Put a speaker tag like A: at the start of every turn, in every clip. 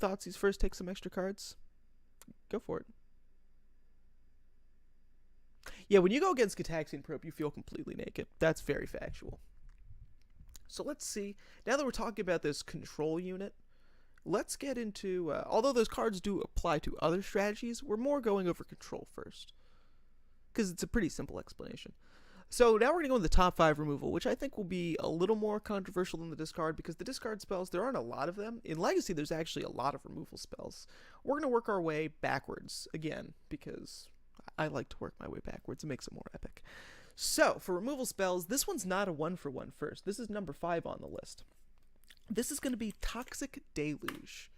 A: Thoughtseize first, take some extra cards. Go for it. Yeah, when you go against Gitaxian Probe, you feel completely naked. That's very factual. So let's see. Now that we're talking about this control unit, let's get into... although those cards do apply to other strategies, we're more going over control first, because it's a pretty simple explanation. So now we're going to go into the top 5 removal, which I think will be a little more controversial than the discard, because the discard spells, there aren't a lot of them. In Legacy, there's actually a lot of removal spells. We're going to work our way backwards, again, because I like to work my way backwards. It makes it more epic. So, for removal spells, this one's not a 1-for-1 first. This is number 5 on the list. This is going to be Toxic Deluge.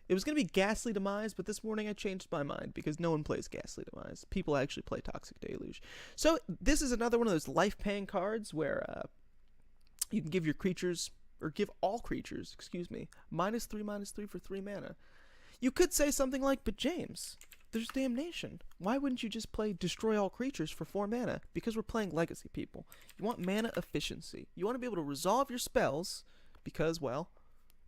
A: It was going to be Ghastly Demise, but this morning I changed my mind because no one plays Ghastly Demise. People actually play Toxic Deluge. So this is another one of those life-paying cards where you can give your creatures, or give all creatures, excuse me, -3/-3 for 3 mana. You could say something like, but James, there's Damnation. Why wouldn't you just play Destroy All Creatures for 4 mana? Because we're playing Legacy, people. You want mana efficiency. You want to be able to resolve your spells because, well,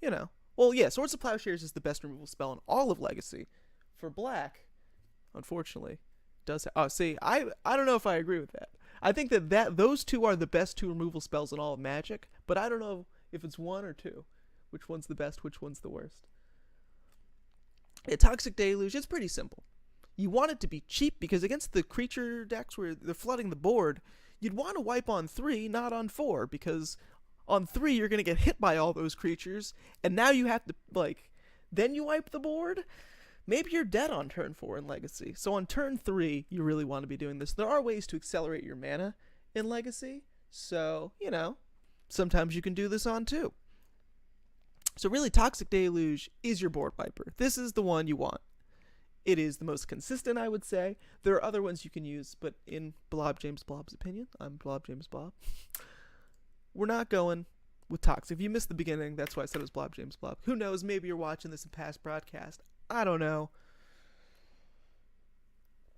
A: you know. Well, yeah, Swords of Plowshares is the best removal spell in all of Legacy. For black, unfortunately, does... Oh, see, I don't know if I agree with that. I think that those two are the best 2 removal spells in all of Magic, but I don't know if it's 1 or 2. Which one's the best, which one's the worst. Yeah, Toxic Deluge, it's pretty simple. You want it to be cheap, because against the creature decks where they're flooding the board, you'd want to wipe on 3, not on 4, because... on 3, you're going to get hit by all those creatures, and now you have to, like, then you wipe the board? Maybe you're dead on turn 4 in Legacy. So on turn 3, you really want to be doing this. There are ways to accelerate your mana in Legacy, so, you know, sometimes you can do this on 2. So really, Toxic Deluge is your board wiper. This is the one you want. It is the most consistent, I would say. There are other ones you can use, but in Blob James Blob's opinion, I'm Blob James Blob, we're not going with Toxic. If you missed the beginning, that's why I said it was Blob James Blob. Who knows? Maybe you're watching this in past broadcast. I don't know.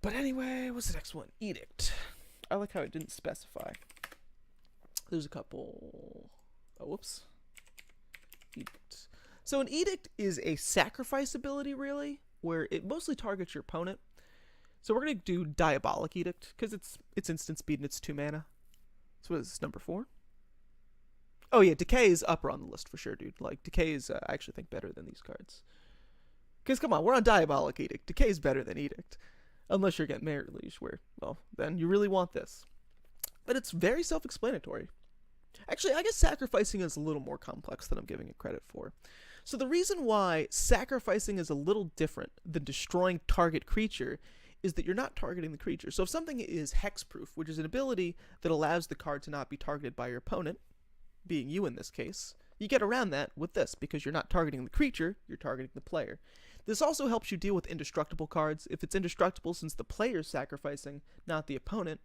A: But anyway, what's the next one? Edict. I like how it didn't specify. There's a couple... Oh, whoops. Edict. So an Edict is a sacrifice ability, really, where it mostly targets your opponent. So we're going to do Diabolic Edict, because it's instant speed and it's 2 mana. So what is this, number 4? Oh yeah, Decay is upper on the list for sure, dude. Like, Decay is, I actually think, better than these cards. Because, come on, we're on Diabolic Edict. Decay is better than Edict. Unless you're getting Merit Liege, where, well, then you really want this. But it's very self-explanatory. Actually, I guess sacrificing is a little more complex than I'm giving it credit for. So the reason why sacrificing is a little different than destroying target creature is that you're not targeting the creature. So if something is hexproof, which is an ability that allows the card to not be targeted by your opponent, being you in this case, you get around that with this, because you're not targeting the creature, you're targeting the player. This also helps you deal with indestructible cards. If it's indestructible, since the player's sacrificing, not the opponent,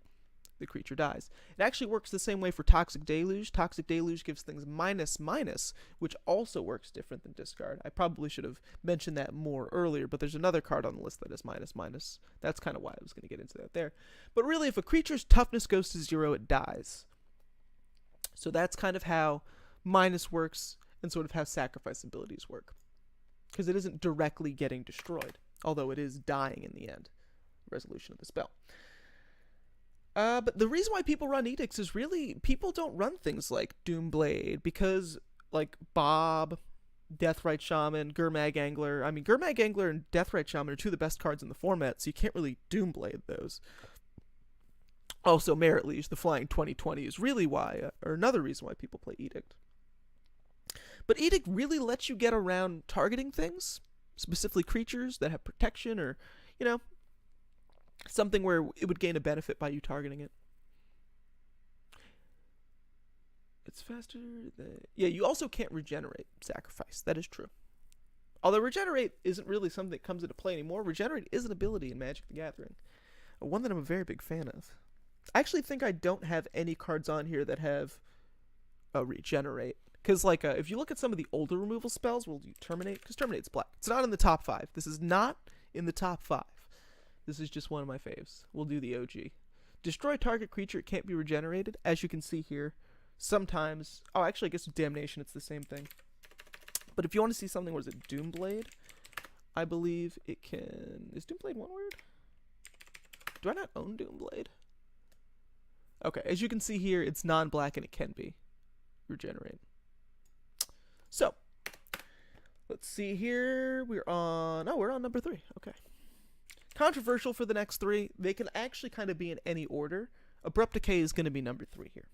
A: the creature dies. It actually works the same way for Toxic Deluge. Toxic Deluge gives things -/, which also works different than discard. I probably should have mentioned that more earlier, but there's another card on the list that is -/. That's kind of why I was going to get into that there. But really, if a creature's toughness goes to 0, it dies. So that's kind of how minus works and sort of how sacrifice abilities work. Because it isn't directly getting destroyed, although it is dying in the end. Resolution of the spell. But the reason why people run Edicts is really, people don't run things like Doomblade, because, like, Bob, Deathrite Shaman, Gurmag Angler, I mean, Gurmag Angler and Deathrite Shaman are 2 of the best cards in the format, so you can't really Doomblade those. Also, Merit Liege, the Flying 2020, is really why, or another reason why people play Edict. But Edict really lets you get around targeting things, specifically creatures that have protection, or, you know, something where it would gain a benefit by you targeting it. It's faster than... Yeah, you also can't regenerate Sacrifice. That is true. Although Regenerate isn't really something that comes into play anymore. Regenerate is an ability in Magic the Gathering. One that I'm a very big fan of. I actually think I don't have any cards on here that have a Regenerate. Because, like, if you look at some of the older removal spells, we'll do Terminate, because Terminate's black. It's not in the top 5. This is not in the top 5. This is just one of my faves. We'll do the OG. Destroy target creature, it can't be regenerated. As you can see here, sometimes... Oh, actually, I guess with Damnation, it's the same thing. But if you want to see something, what is it, Doomblade? I believe it can... Is Doomblade one word? Do I not own Doomblade? Okay, as you can see here, it's non-black and it can be regenerate. So, let's see here. We're on number 3. Okay. Controversial for the next 3. They can actually kind of be in any order. Abrupt Decay is going to be number 3 here.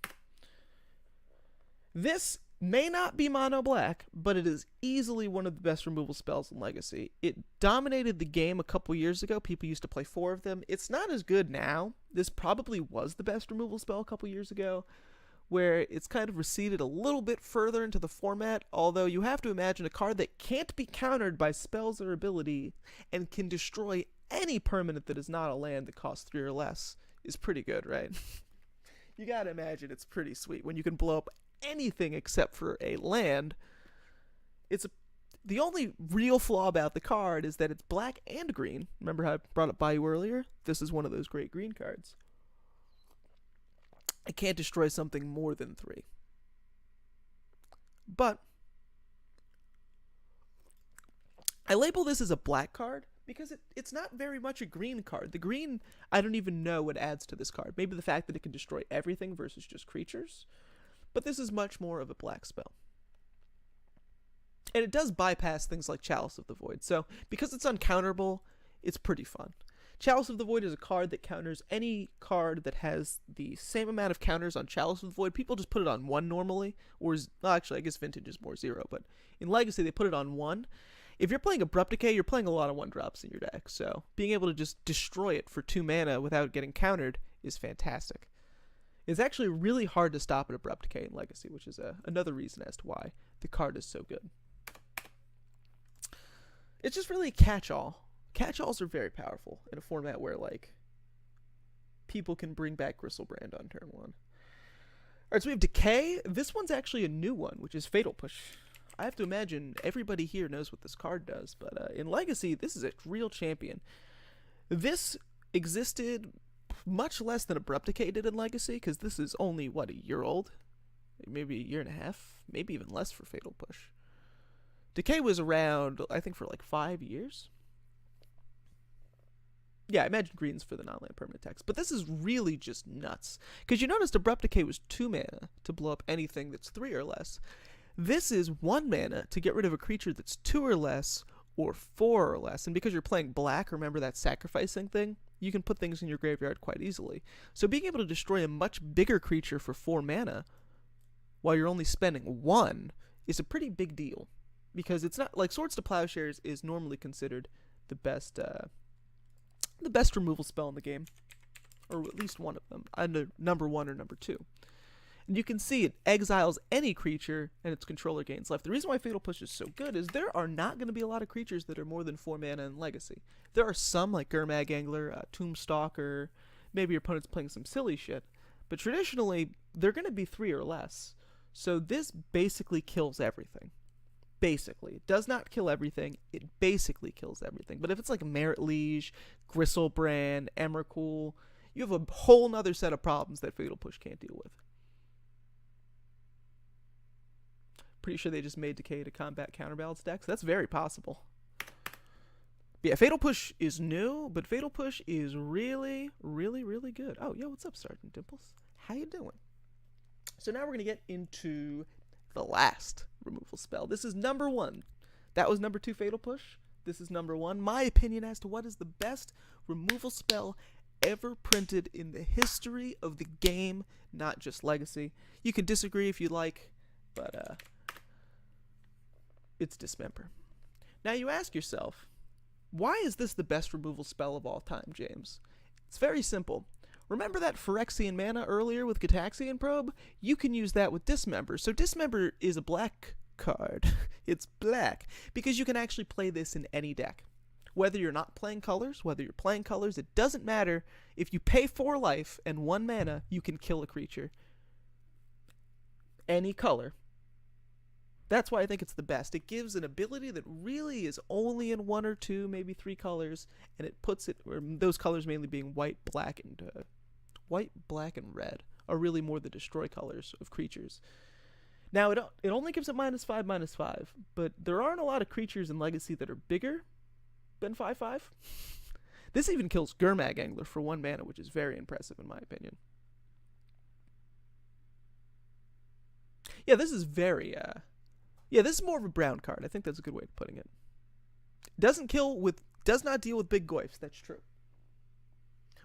A: This may not be mono black, but it is easily one of the best removal spells in Legacy. It dominated the game a couple years ago. People used to play 4 of them. It's not as good now. This probably was the best removal spell a couple years ago, where it's kind of receded a little bit further into the format, although you have to imagine a card that can't be countered by spells or ability and can destroy any permanent that is not a land that costs 3 or less is pretty good, right? You gotta imagine it's pretty sweet when you can blow up anything except for a land. The only real flaw about the card is that it's black and green. Remember how I brought it by you earlier? This is one of those great green cards. It can't destroy something more than 3. But I label this as a black card because it's not very much a green card. The green, I don't even know what adds to this card. Maybe the fact that it can destroy everything versus just creatures. But this is much more of a black spell. And it does bypass things like Chalice of the Void. So, because it's uncounterable, it's pretty fun. Chalice of the Void is a card that counters any card that has the same amount of counters on Chalice of the Void. People just put it on 1 normally. Well, actually, I guess Vintage is more 0. But in Legacy, they put it on 1. If you're playing Abrupt Decay, you're playing a lot of 1-drops in your deck. So, being able to just destroy it for 2 mana without getting countered is fantastic. It's actually really hard to stop an Abrupt Decay in Legacy, which is another reason as to why the card is so good. It's just really a catch-all. Catch-alls are very powerful in a format where, like, people can bring back Gristlebrand on turn 1. Alright, so we have Decay. This one's actually a new one, which is Fatal Push. I have to imagine everybody here knows what this card does, but in Legacy, this is a real champion. This existed much less than Abrupt Decay did in Legacy, because this is only, what, a year old? Maybe a year and a half? Maybe even less for Fatal Push. Decay was around, I think, for like 5 years. Yeah, I imagine green's for the non-land permanent text. But this is really just nuts. Because you noticed Abrupt Decay was 2 mana to blow up anything that's 3 or less. This is 1 mana to get rid of a creature that's 2 or less, or 4 or less. And because you're playing black, remember that sacrificing thing? You can put things in your graveyard quite easily. So being able to destroy a much bigger creature for 4 mana, while you're only spending 1, is a pretty big deal. Because it's not, like, Swords to Plowshares is normally considered the best removal spell in the game. Or at least one of them. Either number 1 or number 2. And you can see it exiles any creature and its controller gains life. The reason why Fatal Push is so good is there are not going to be a lot of creatures that are more than 4 mana in Legacy. There are some, like Gurmag Angler, Tombstalker, maybe your opponent's playing some silly shit. But traditionally, they're going to be 3 or less. So this basically kills everything. Basically. It does not kill everything. It basically kills everything. But if it's like Merit Liege, Gristlebrand, Emrakul, you have a whole nother set of problems that Fatal Push can't deal with. Pretty sure they just made Decay to combat counterbalance decks. That's very possible. But yeah, Fatal Push is new, but Fatal Push is really, really, really good. Oh, yo, what's up, Sergeant Dimples? How you doing? So now we're going to get into the last removal spell. This is number 1. That was number 2, Fatal Push. This is number 1. My opinion as to what is the best removal spell ever printed in the history of the game, not just Legacy. You can disagree if you like, but it's Dismember. Now you ask yourself, why is this the best removal spell of all time, James? It's very simple. Remember that Phyrexian mana earlier with Gitaxian Probe? You can use that with Dismember. So Dismember is a black card. It's black because you can actually play this in any deck. Whether you're not playing colors, whether you're playing colors, it doesn't matter. If you pay 4 life and 1 mana, you can kill a creature. Any color. That's why I think it's the best. It gives an ability that really is only in 1 or 2, maybe 3 colors, and it puts it, or those colors mainly being white, black, and red, are really more the destroy colors of creatures. Now it only gives it -5/-5, but there aren't a lot of creatures in Legacy that are bigger than 5/5. This even kills Gurmag Angler for 1 mana, which is very impressive in my opinion. Yeah, this is very yeah, this is more of a brown card. I think that's a good way of putting it. Does not deal with big goyfs. That's true.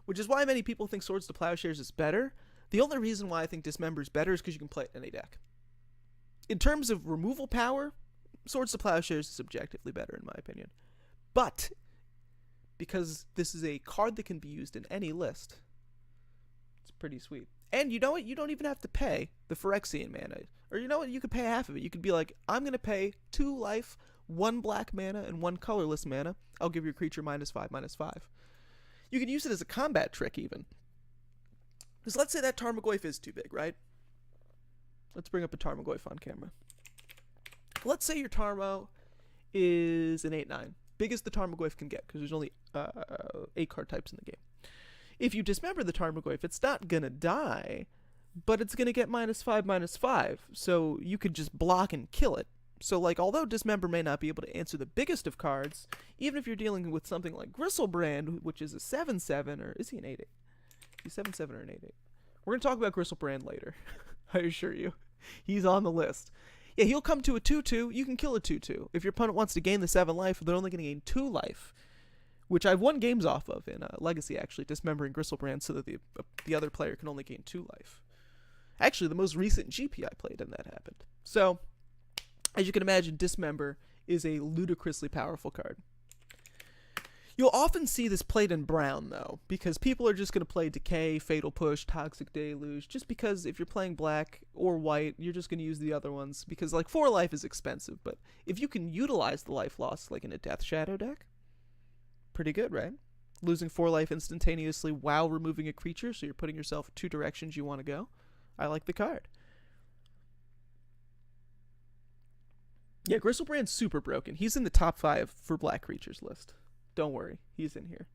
A: Which is why many people think Swords to Plowshares is better. The only reason why I think Dismember is better is because you can play it in any deck. In terms of removal power, Swords to Plowshares is objectively better in my opinion. But because this is a card that can be used in any list, it's pretty sweet. And you know what? You don't even have to pay the Phyrexian mana. Or you know what? You could pay half of it. You could be like, I'm going to pay 2 life, 1 black mana, and 1 colorless mana. I'll give your creature -5/-5. You can use it as a combat trick even. Because let's say that Tarmogoyf is too big, right? Let's bring up a Tarmogoyf on camera. Let's say your Tarmo is an 8/9. Biggest the Tarmogoyf can get, because there's only 8 card types in the game. If you dismember the Tarmogoyf, it's not going to die, but it's going to get -5/-5, so you could just block and kill it. So, like, although Dismember may not be able to answer the biggest of cards, even if you're dealing with something like Gristlebrand, which is a 7/7, or is he an 8/8? He's 7/7 or an 8/8. We're going to talk about Gristlebrand later, I assure you. He's on the list. Yeah, he'll come to a 2/2. You can kill a 2/2. If your opponent wants to gain the 7 life, they're only going to gain 2 life, which I've won games off of in Legacy, actually, dismembering Gristlebrand so that the other player can only gain 2 life. Actually, the most recent GP I played and that happened. So, as you can imagine, Dismember is a ludicrously powerful card. You'll often see this played in brown, though, because people are just going to play Decay, Fatal Push, Toxic Deluge, just because if you're playing black or white, you're just going to use the other ones, because, like, 4 life is expensive, but if you can utilize the life loss, like in a Death Shadow deck, pretty good, right? Losing 4 life instantaneously while removing a creature, so you're putting yourself in 2 directions you want to go. I like the card. Yeah, Gristlebrand's super broken. He's in the top 5 for black creatures list. Don't worry, he's in here.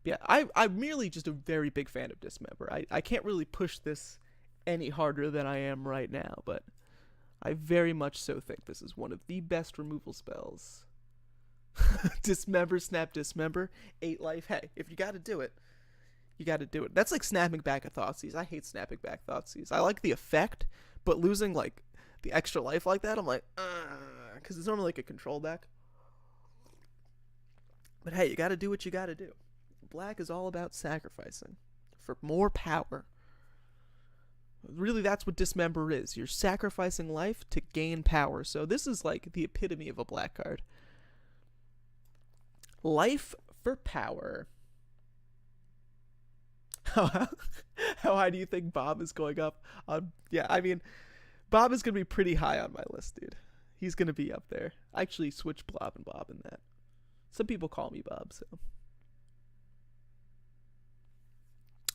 A: But yeah, I'm merely just a very big fan of Dismember. I can't really push this any harder than I am right now, but I very much so think this is one of the best removal spells. Dismember, snap, Dismember, 8 life. Hey, if you gotta do it, you gotta do it. That's like snapping back a Thoughtseize. I hate snapping back Thoughtseize. I like the effect, but losing like the extra life like that, I'm like, because it's normally like a control deck. But hey, you gotta do what you gotta do. Black is all about sacrificing for more power. Really, that's what Dismember is. You're sacrificing life to gain power. So this is like the epitome of a black card. Life for power. How high do you think Bob is going up? Yeah, I mean, Bob is going to be pretty high on my list, dude. He's going to be up there. I actually switched Blob and Bob in that. Some people call me Bob, so.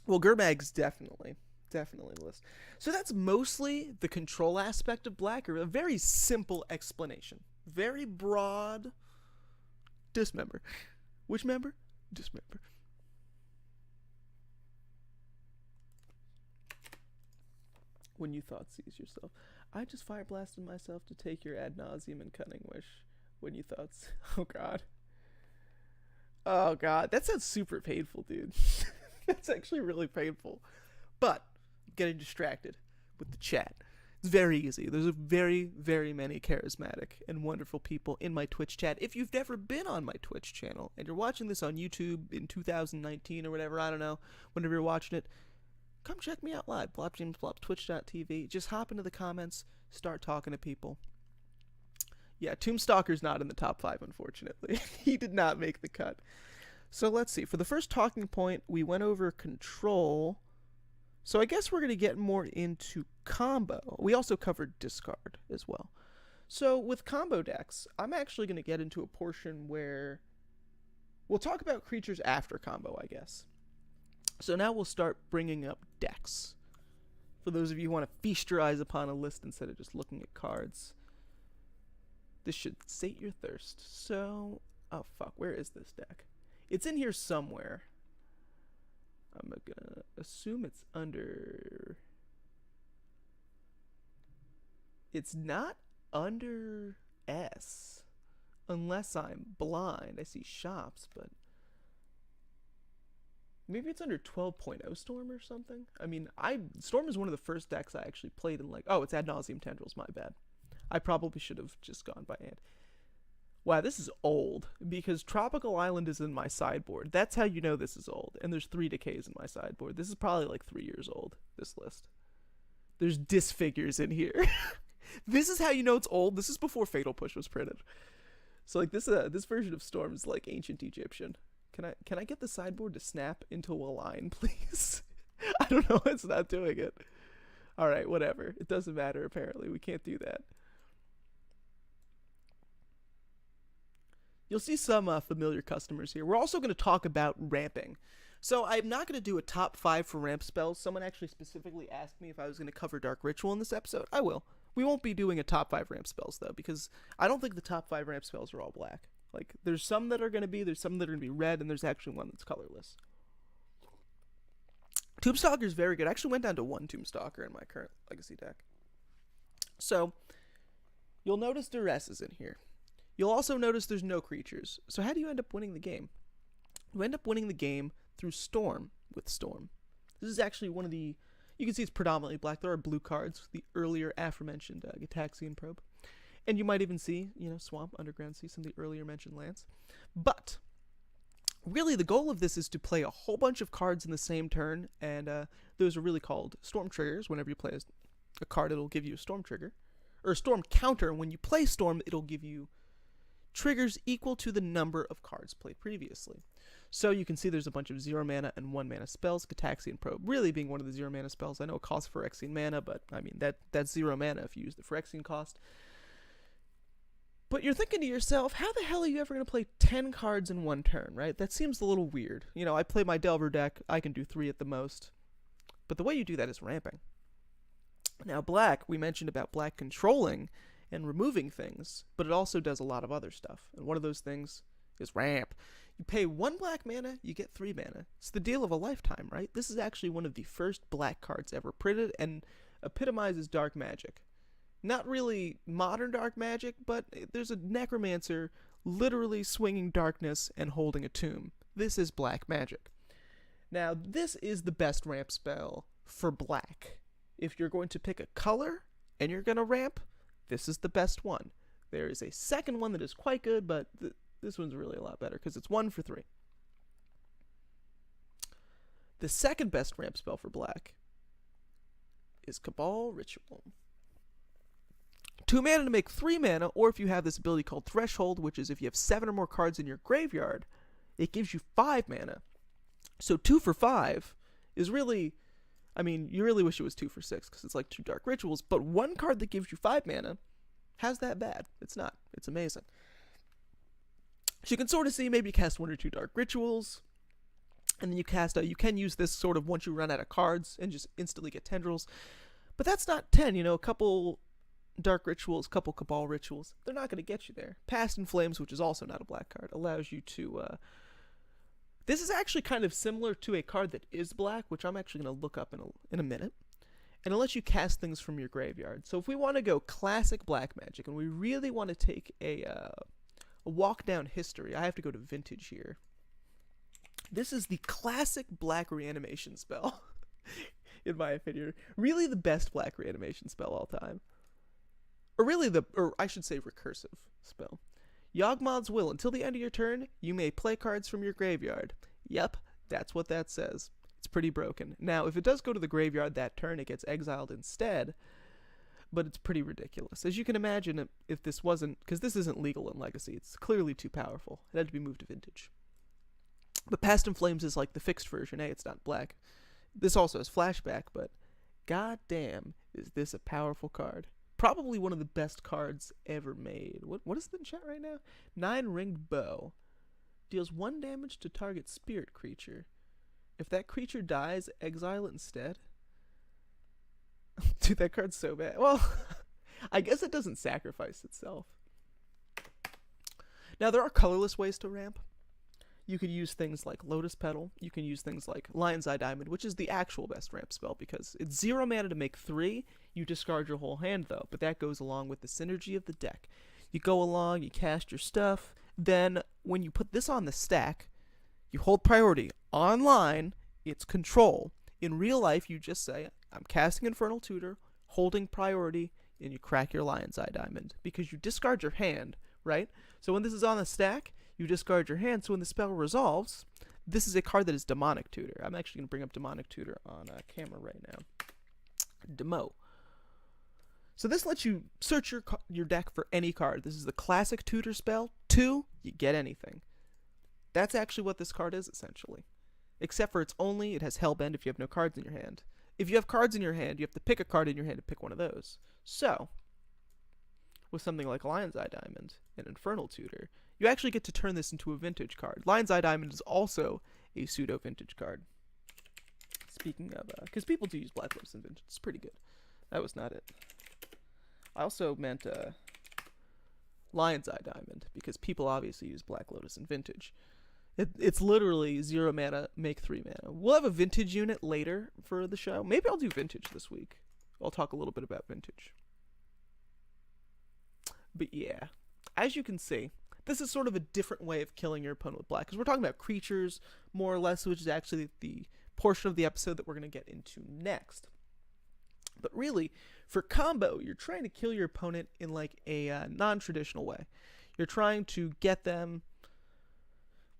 A: Well, Gurmag's definitely the list. So that's mostly the control aspect of black, or a very simple explanation. Very broad. Dismember. Which member? Dismember. When you Thoughtseize yourself. I just fire blasted myself to take your Ad Nauseam and Cunning Wish. When you thoughts. Oh god. Oh god. That sounds super painful, dude. That's actually really painful. But I'm getting distracted with the chat. It's very easy. There's a very, very many charismatic and wonderful people in my Twitch chat. If you've never been on my Twitch channel and you're watching this on YouTube in 2019 or whatever, I don't know, whenever you're watching it, come check me out live. BlopJamesBlop, Twitch.tv. Just hop into the comments, start talking to people. Yeah, Tombstalker's not in the top 5, unfortunately. He did not make the cut. So let's see. For the first talking point, we went over control. So I guess we're going to get more into combo. We also covered discard as well. So with combo decks, I'm actually going to get into a portion where we'll talk about creatures after combo, I guess. So now we'll start bringing up decks. For those of you who want to feast your eyes upon a list instead of just looking at cards. This should sate your thirst. So, oh fuck, where is this deck? It's in here somewhere. I'm gonna assume it's under... It's not under S. Unless I'm blind. I see shops, but maybe it's under 12.0 Storm or something. I mean, Storm is one of the first decks I actually played in, like, oh, it's Ad Nauseam Tendrils, my bad. I probably should have just gone by hand. Wow, this is old, because Tropical Island is in my sideboard. That's how you know this is old, and there's 3 decays in my sideboard. This is probably like 3 years old, this list. There's disfigures in here. This is how you know it's old. This is before Fatal Push was printed. So like this version of Storm is like ancient Egyptian. Can I get the sideboard to snap into a line, please? I don't know, it's not doing it. All right, whatever. It doesn't matter apparently. We can't do that. You'll see some familiar customers here. We're also going to talk about ramping. So I'm not going to do a top 5 for ramp spells. Someone actually specifically asked me if I was going to cover Dark Ritual in this episode. I will. We won't be doing a top 5 ramp spells, though, because I don't think the top 5 ramp spells are all black. Like, there's some that are going to be, there's some that are going to be red, and there's actually one that's colorless. Tombstalker is very good. I actually went down to 1 Tombstalker in my current Legacy deck. So, you'll notice Duress is in here. You'll also notice there's no creatures. So how do you end up winning the game? You end up winning the game through Storm with Storm. This is actually one of the... You can see it's predominantly black. There are blue cards, the earlier aforementioned Gitaxian Probe. And you might even see, Swamp, Underground Sea, some of the earlier mentioned lands. But, really the goal of this is to play a whole bunch of cards in the same turn, and those are really called Storm Triggers. Whenever you play a card, it'll give you a Storm Trigger. Or a Storm Counter. When you play Storm, it'll give you triggers equal to the number of cards played previously. So you can see there's a bunch of 0 mana and 1 mana spells, Gitaxian Probe really being one of the 0 mana spells. I know it costs Phyrexian mana, but I mean, that's 0 mana if you use the Phyrexian cost. But you're thinking to yourself, how the hell are you ever going to play 10 cards in one turn, right? That seems a little weird. I play my Delver deck, I can do 3 at the most. But the way you do that is ramping. Now black, we mentioned about black controlling and removing things, but it also does a lot of other stuff. And one of those things is ramp. You pay 1 black mana, you get 3 mana. It's the deal of a lifetime, right? This is actually one of the first black cards ever printed and epitomizes dark magic. Not really modern dark magic, but there's a necromancer literally swinging darkness and holding a tomb. This is black magic. Now, this is the best ramp spell for black. If you're going to pick a color and you're going to ramp, this is the best one. There is a second one that is quite good, but this one's really a lot better because it's 1 for 3. The second best ramp spell for black is Cabal Ritual. 2 mana to make 3 mana, or if you have this ability called Threshold, which is if you have 7 or more cards in your graveyard, it gives you 5 mana. So 2 for 5 is really... I mean, you really wish it was 2 for 6 because it's like 2 Dark Rituals, but 1 card that gives you 5 mana, how's that bad? It's not. It's amazing. So you can sort of see maybe you cast 1 or 2 Dark Rituals, and then you can use this sort of once you run out of cards and just instantly get Tendrils. But that's not 10, a couple Dark Rituals, couple Cabal Rituals, they're not going to get you there. Past in Flames, which is also not a black card, allows you to... This is actually kind of similar to a card that is black, which I'm actually going to look up in a minute. And it lets you cast things from your graveyard. So if we want to go classic black magic, and we really want to take a walk down history, I have to go to vintage here. This is the classic black reanimation spell, in my opinion. Really the best black reanimation spell all time. Or I should say recursive spell. Yawgmoth's Will. Until the end of your turn, you may play cards from your graveyard. Yep, that's what that says. It's pretty broken. Now, if it does go to the graveyard that turn, it gets exiled instead, but it's pretty ridiculous. As you can imagine, if this wasn't... Because this isn't legal in Legacy. It's clearly too powerful. It had to be moved to Vintage. But Past in Flames is like the fixed version. Hey, it's not black. This also has Flashback, but goddamn, is this a powerful card. Probably one of the best cards ever made. What is it in chat right now? 9 Ringed Bow. Deals 1 damage to target spirit creature. If that creature dies, exile it instead. Dude, that card's so bad. Well, I guess it doesn't sacrifice itself. Now, there are colorless ways to ramp. You could use things like Lotus Petal. You can use things like Lion's Eye Diamond, which is the actual best ramp spell because it's 0 mana to make 3. You discard your whole hand though, but that goes along with the synergy of the deck. You go along, you cast your stuff, then when you put this on the stack, you hold priority. Online, it's control. In real life, you just say, I'm casting Infernal Tutor, holding priority, and you crack your Lion's Eye Diamond because you discard your hand, right? So when this is on the stack, you discard your hand, so when the spell resolves, this is a card that is Demonic Tutor. I'm actually going to bring up Demonic Tutor on camera right now. Demo. So this lets you search your deck for any card. This is the classic tutor spell. 2, you get anything. That's actually what this card is, essentially. Except for it has Hellbend if you have no cards in your hand. If you have cards in your hand, you have to pick a card in your hand to pick one of those. So, with something like Lion's Eye Diamond and Infernal Tutor, you actually get to turn this into a vintage card. Lion's Eye Diamond is also a pseudo-vintage card. Speaking of, because people do use Black Lotus in vintage. It's pretty good. That was not it. I also meant Lion's Eye Diamond, because people obviously use Black Lotus in vintage. It's literally 0 mana, make 3 mana. We'll have a vintage unit later for the show. Maybe I'll do vintage this week. I'll talk a little bit about vintage. But yeah, as you can see, this is sort of a different way of killing your opponent with black, because we're talking about creatures, more or less, which is actually the portion of the episode that we're going to get into next. But really, for combo, you're trying to kill your opponent in like a non-traditional way. You're trying to get them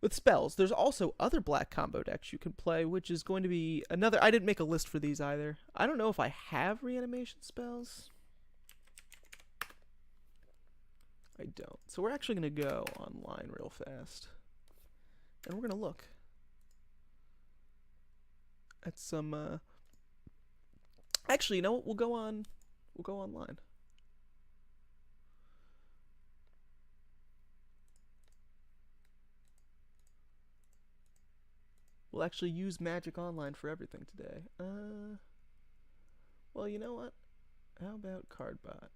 A: with spells. There's also other black combo decks you can play, which is going to be another... I didn't make a list for these either. I don't know if I have reanimation spells. I don't. So we're actually going to go online real fast. And we're going to look at some... Actually, you know what? We'll go online. We'll actually use Magic Online for everything today. Well, you know what? How about Cardbot?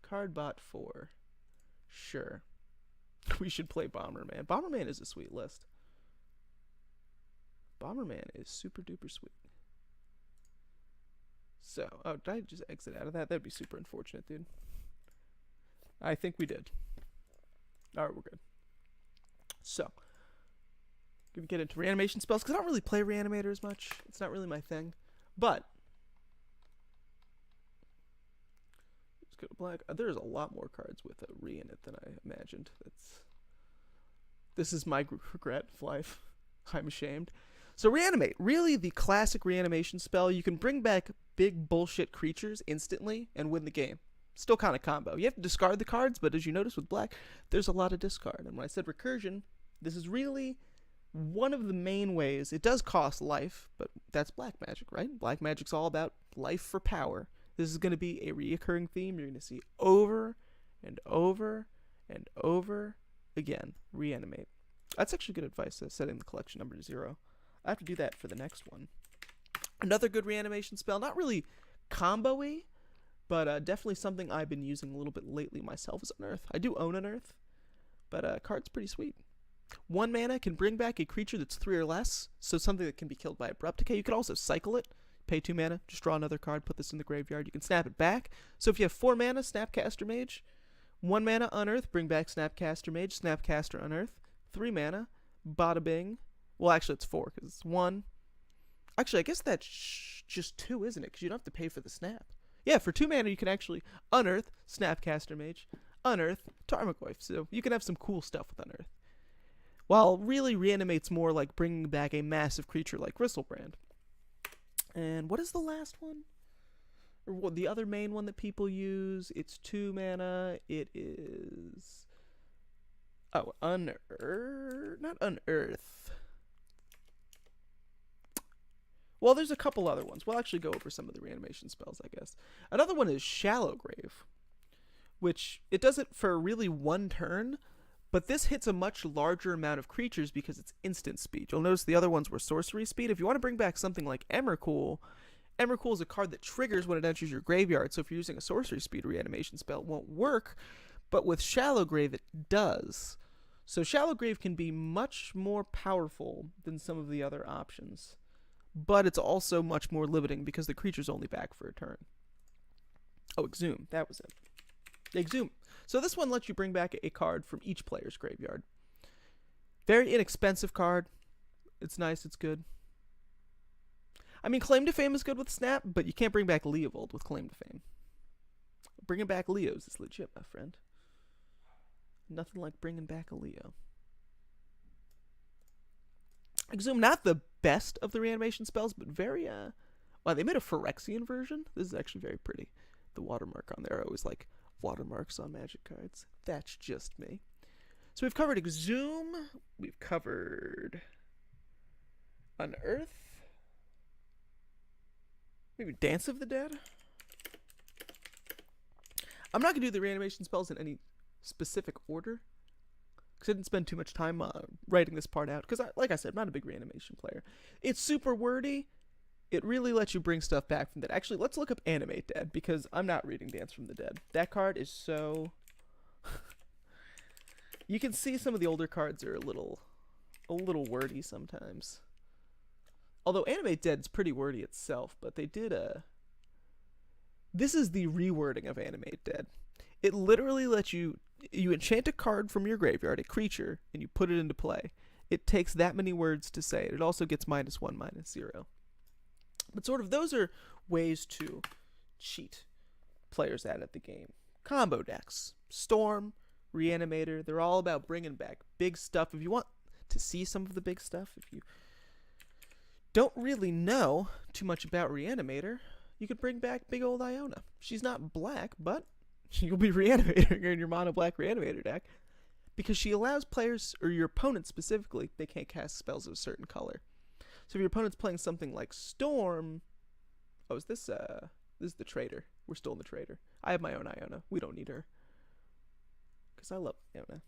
A: Cardbot 4. Sure. We should play Bomberman. Bomberman is a sweet list. Bomberman is super duper sweet. So, oh, did I just exit out of that? That'd be super unfortunate, dude. I think we did. Alright, we're good. So, gonna get into reanimation spells, because I don't really play Reanimator as much. It's not really my thing. But, let's go to black. There's a lot more cards with a re in it than I imagined. This is my regret of life. I'm ashamed. So Reanimate, really the classic reanimation spell. You can bring back big bullshit creatures instantly and win the game. Still kind of combo. You have to discard the cards, but as you notice with black, there's a lot of discard. And when I said recursion, this is really one of the main ways. It does cost life, but that's black magic, right? Black magic's all about life for power. This is going to be a reoccurring theme you're going to see over and over and over again. Reanimate. That's actually good advice, setting the collection number to 0. I have to do that for the next one. Another good reanimation spell, not really combo-y, but definitely something I've been using a little bit lately myself, is Unearth. I do own Unearth, but card's pretty sweet. 1 mana can bring back a creature that's 3 or less, so something that can be killed by Abrupt Decay. You can also cycle it, pay 2 mana, just draw another card, put this in the graveyard. You can snap it back. So if you have 4 mana, Snapcaster Mage. 1 mana, Unearth, bring back Snapcaster Mage, Snapcaster Unearth. 3 mana, Bada Bing. Well, actually, it's 4, because it's 1. Actually, I guess that's just 2, isn't it? Because you don't have to pay for the snap. Yeah, for 2 mana, you can actually Unearth, Snapcaster Mage, Unearth, Tarmogoyf. So you can have some cool stuff with Unearth. While really Reanimate's more like bringing back a massive creature like Gristlebrand. And what is the last one? Or what, the other main one that people use? It's 2 mana. It is... Oh, Unearth... Not Unearth. Well, there's a couple other ones. We'll actually go over some of the reanimation spells, I guess. Another one is Shallowgrave, which it does it for really 1 turn, but this hits a much larger amount of creatures because it's instant speed. You'll notice the other ones were sorcery speed. If you want to bring back something like Emrakul, Emrakul is a card that triggers when it enters your graveyard, so if you're using a sorcery speed reanimation spell, it won't work, but with Shallowgrave, it does. So Shallow Grave can be much more powerful than some of the other options, but it's also much more limiting because the creature's only back for a turn. Oh, Exhume, that was it. Exhume. So this one lets you bring back a card from each player's graveyard. Very inexpensive card. It's nice, it's good. I mean, Claim to Fame is good with Snap, but you can't bring back Leovold with Claim to Fame. Bringing back Leos is legit, my friend. Nothing like bringing back a Leo. Exhume, not the best of the reanimation spells, but very, wow, they made a Phyrexian version? This is actually very pretty. The watermark on there, I always like watermarks on Magic cards. That's just me. So we've covered Exhume. We've covered Unearth. Maybe Dance of the Dead. I'm not going to do the reanimation spells in any specific order, because I didn't spend too much time writing this part out, because like I said, I'm not a big reanimation player. It's super wordy. It really lets you bring stuff back from that. Actually, let's look up Animate Dead, because I'm not reading Dance from the Dead. That card is so... You can see some of the older cards are a little wordy sometimes. Although Animate Dead's pretty wordy itself, but they did This is the rewording of Animate Dead. It literally lets you enchant a card from your graveyard, a creature, and you put it into play. It takes that many words to say it. It also gets -1, -0. But sort of those are ways to cheat players out of the game. Combo decks, Storm, Reanimator, they're all about bringing back big stuff. If you want to see some of the big stuff, if you don't really know too much about Reanimator, you could bring back big old Iona. She's not black, but you'll be reanimating her in your mono black Reanimator deck, because she allows players, or your opponent specifically, they can't cast spells of a certain color. So if your opponent's playing something like Storm... Oh, is this is the Trader. We're still in the Trader. I have my own Iona. We don't need her, because I love Iona.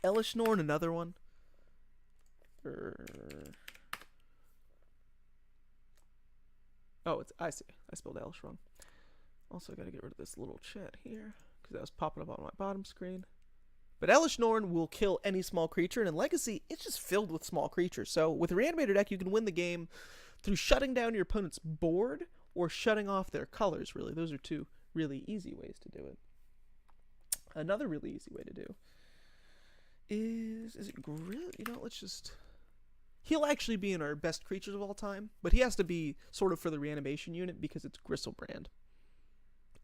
A: Elesh Norn, another one. Oh, I see. I spelled Elesh wrong. Also, got to get rid of this little chat here, because that was popping up on my bottom screen. But Elesh Norn will kill any small creature, and in Legacy, it's just filled with small creatures. So with a Reanimator deck, you can win the game through shutting down your opponent's board or shutting off their colors, really. Those are two really easy ways to do it. Another really easy way to do is it Grill? You know, let's just... He'll actually be in our best creatures of all time, but he has to be sort of for the reanimation unit because it's Griselbrand.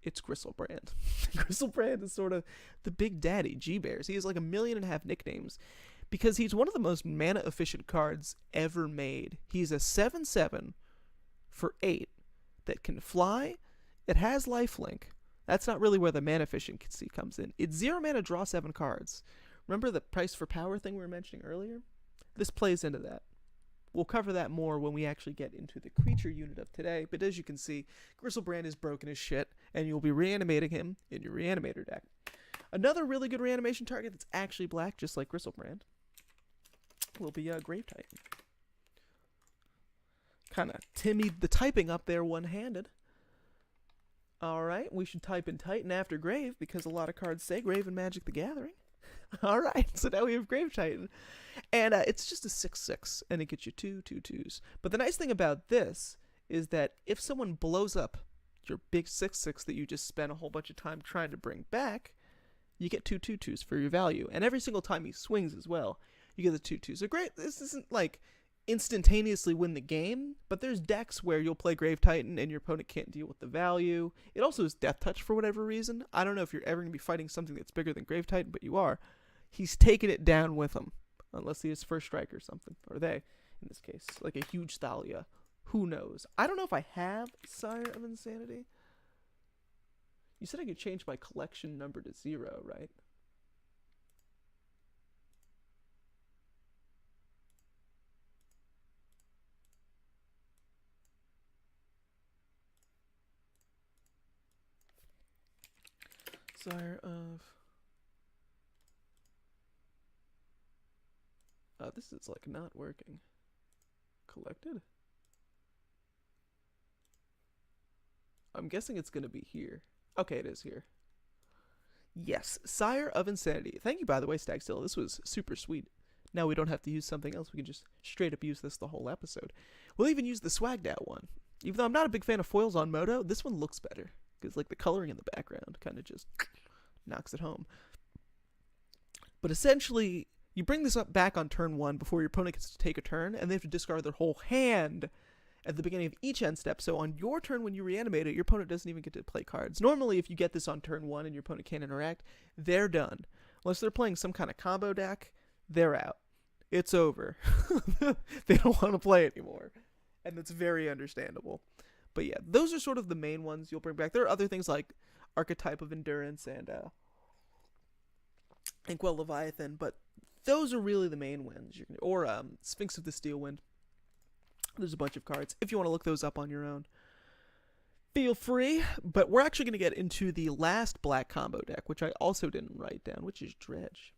A: It's Griselbrand. Griselbrand is sort of the big daddy, G-Bears. He has like 1.5 million nicknames because he's one of the most mana-efficient cards ever made. He's a 7/7 for 8 that can fly. It has lifelink. That's not really where the mana efficiency comes in. It's 0 mana, draw 7 cards. Remember the price for power thing we were mentioning earlier? This plays into that. We'll cover that more when we actually get into the creature unit of today, but as you can see, Griselbrand is broken as shit, and you'll be reanimating him in your Reanimator deck. Another really good reanimation target that's actually black, just like Griselbrand, will be Grave Titan. Kind of Timmied the typing up there one-handed. Alright, we should type in Titan after Grave, because a lot of cards say Grave in Magic the Gathering. Alright, so now we have Grave Titan. And it's just a 6/6, and it gets you 2 2/2s. But the nice thing about this is that if someone blows up your big 6/6 that you just spent a whole bunch of time trying to bring back, you get 2 2/2s for your value. And every single time he swings as well, you get the 2/2s. So great, this isn't like instantaneously win the game, but there's decks where you'll play Grave Titan and your opponent can't deal with the value. It also is Death Touch for whatever reason. I don't know if you're ever going to be fighting something that's bigger than Grave Titan, but you are. He's taking it down with him. Unless he has First Strike or something. Or they, in this case. Like a huge Thalia. Who knows? I don't know if I have Sire of Insanity. You said I could change my collection number to 0, right? Sire of... this is like not working. Collected? I'm guessing it's gonna be here. Okay, it is here. Yes, Sire of Insanity. Thank you, by the way, Stagstill. This was super sweet. Now we don't have to use something else. We can just straight up use this the whole episode. We'll even use the Swagged Out one. Even though I'm not a big fan of foils on Moto, this one looks better. Because like the coloring in the background kind of just knocks it home. But essentially, you bring this up back on turn 1 before your opponent gets to take a turn, and they have to discard their whole hand at the beginning of each end step. So on your turn when you reanimate it, your opponent doesn't even get to play cards. Normally, if you get this on turn 1 and your opponent can't interact, they're done. Unless they're playing some kind of combo deck, they're out. It's over. They don't want to play anymore. And that's very understandable. But yeah, those are sort of the main ones you'll bring back. There are other things like Archetype of Endurance and Inkwell Leviathan, but those are really the main ones. Or Sphinx of the Steel Wind. There's a bunch of cards. If you want to look those up on your own, feel free. But we're actually going to get into the last black combo deck, which I also didn't write down, which is Dredge.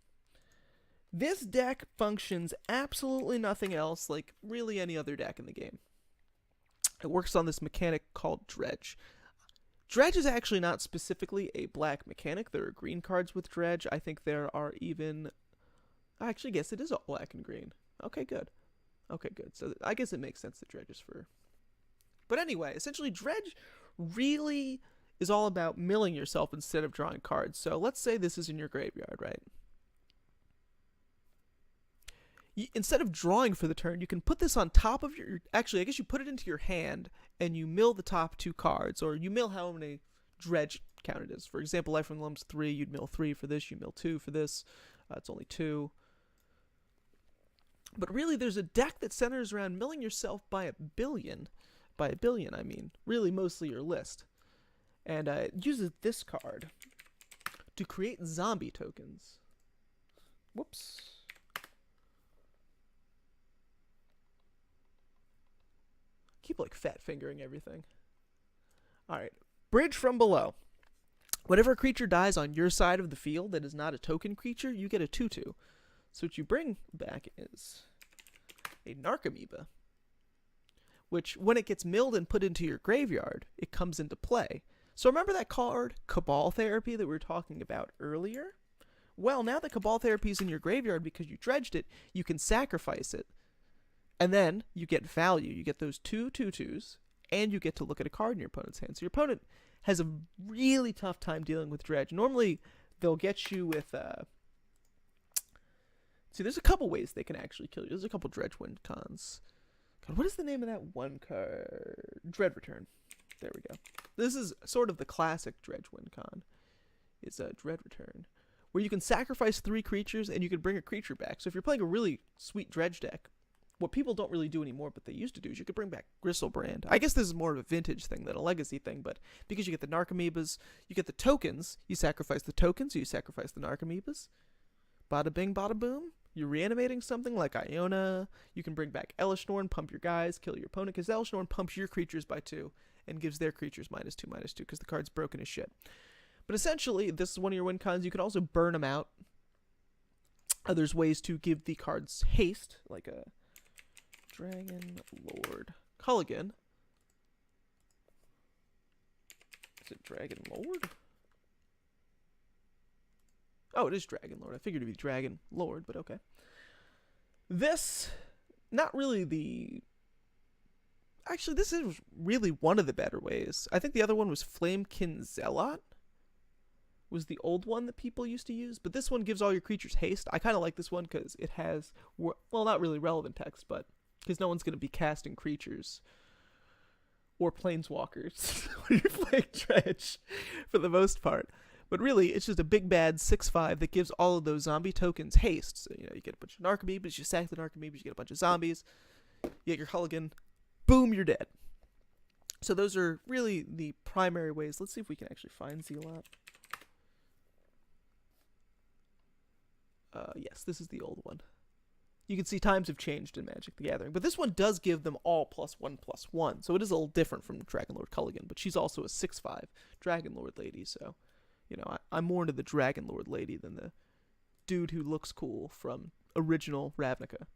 A: This deck functions absolutely nothing else like really any other deck in the game. It works on this mechanic called Dredge. Dredge is actually not specifically a black mechanic. There are green cards with Dredge. I think there are even... I actually guess it is all black and green. Okay, good. Okay, good. So I guess it makes sense that Dredge is for... But anyway, essentially Dredge really is all about milling yourself instead of drawing cards. So let's say this is in your graveyard, right? Instead of drawing for the turn, you can put this on top of your... Actually, I guess you put it into your hand, and you mill the top 2 cards, or you mill how many Dredge count it is. For example, Life from the Limbs 3, you'd mill 3 for this, you mill 2 for this. It's only 2. But really, there's a deck that centers around milling yourself by a billion. By a billion, I mean. Really, mostly your list. And it uses this card to create zombie tokens. Whoops. Keep like fat fingering everything. Alright. Bridge from Below. Whenever a creature dies on your side of the field that is not a token creature, you get a 2/2. So what you bring back is a Narcomoeba, which when it gets milled and put into your graveyard, it comes into play. So remember that card, Cabal Therapy, that we were talking about earlier? Well, now that Cabal Therapy is in your graveyard because you dredged it, you can sacrifice it. And then you get value. You get those 2 2/2s, and you get to look at a card in your opponent's hand. So your opponent has a really tough time dealing with Dredge. Normally, they'll get you with... See, there's a couple ways they can actually kill you. There's a couple Dredge win cons. God, what is the name of that one card? Dread Return. There we go. This is sort of the classic Dredge win con. It's a Dread Return, where you can sacrifice 3 creatures and you can bring a creature back. So if you're playing a really sweet Dredge deck, what people don't really do anymore, but they used to do, is you could bring back Gristlebrand. I guess this is more of a vintage thing than a legacy thing, but because you get the Narcomoebas, you get the tokens, you sacrifice the tokens, you sacrifice the Narcomoebas. Bada bing, bada boom. You're reanimating something like Iona. You can bring back Elishnorn, pump your guys, kill your opponent, because Elishnorn pumps your creatures by 2 and gives their creatures -2/-2 because the card's broken as shit. But essentially, this is one of your win cons. You can also burn them out. There's ways to give the cards haste, like a Dragon Lord Culligan. Is it Dragon Lord? Oh, it is Dragon Lord. I figured it'd be Dragon Lord, but okay. This, not really the... Actually, this is really one of the better ways. I think the other one was Flamekin Zealot. Was the old one that people used to use. But this one gives all your creatures haste. I kind of like this one because it has... Well, not really relevant text, but... Because no one's going to be casting creatures or planeswalkers when you're playing Dredge, for the most part. But really, it's just a big bad 6/5 that gives all of those zombie tokens haste. So, you get a bunch of Narcomoebas, you sack the Narcomoebas, you get a bunch of zombies, you get your Culligan, boom, you're dead. So those are really the primary ways. Let's see if we can actually find Zealot. Yes, this is the old one. You can see times have changed in Magic the Gathering. But this one does give them all +1/+1. So it is a little different from Dragon Lord Culligan. But she's also a 6/5 Dragon Lord lady. So, I'm more into the Dragon Lord lady than the dude who looks cool from original Ravnica.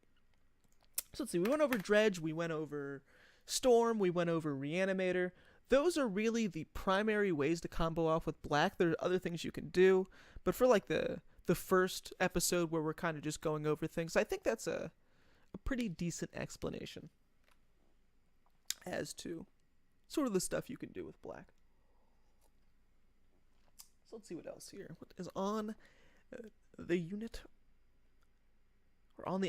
A: So let's see. We went over Dredge. We went over Storm. We went over Reanimator. those are really the primary ways to combo off with black. There are other things you can do, but for like the first episode where we're kind of just going over things, I think that's a pretty decent explanation as to sort of the stuff you can do with black. So let's see what else here. What is on the unit or on the